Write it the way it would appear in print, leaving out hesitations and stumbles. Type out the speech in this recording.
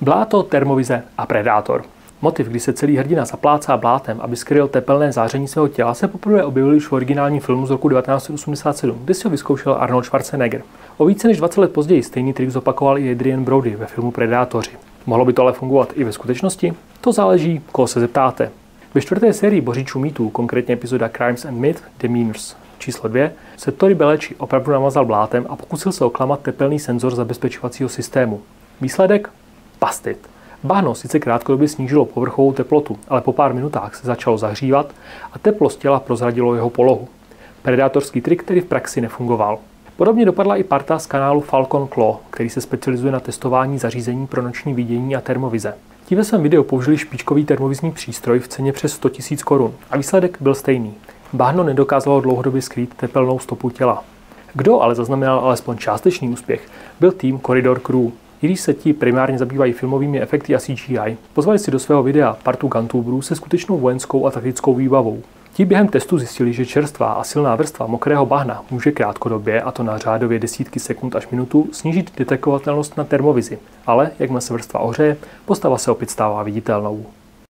Bláto, termovize a predátor. Motiv, kdy se celý hrdina zaplácá blátem, aby skryl tepelné záření svého těla, se poprvé objevil už v originálním filmu z roku 1987, kde si ho vyzkoušel Arnold Schwarzenegger. O více než 20 let později stejný trik zopakoval i Adrien Brody ve filmu Predátoři. Mohlo by to ale fungovat i ve skutečnosti? To záleží, koho se zeptáte. Ve 4. sérii Boříčů mýtů, konkrétně epizoda Crimes and Myth Demeanors číslo 2, se Tory Belleci opravdu namazal blátem a pokusil se oklamat tepelný senzor zabezpečovacího systému. Výsledek? Pastit. Bahno sice krátkodobě snížilo povrchovou teplotu, ale po pár minutách se začalo zahřívat a teplo z těla prozradilo jeho polohu. Predátorský trik, který v praxi nefungoval. Podobně dopadla i parta z kanálu Falcon Claw, který se specializuje na testování zařízení pro noční vidění a termovize. Ti ve svém videu použili špičkový termovizní přístroj v ceně přes 100 000 korun a výsledek byl stejný. Bahno nedokázalo dlouhodobě skrýt tepelnou stopu těla. Kdo ale zaznamenal alespoň částečný úspěch, byl tým Corridor Crew. I když se ti primárně zabývají filmovými efekty a CGI, pozvali si do svého videa partu guntuberů se skutečnou vojenskou a taktickou výbavou. Ti během testu zjistili, že čerstvá a silná vrstva mokrého bahna může krátkodobě, a to na řádově desítky sekund až minutu, snížit detekovatelnost na termovizi. Ale jakmile se vrstva ohřeje, postava se opět stává viditelnou.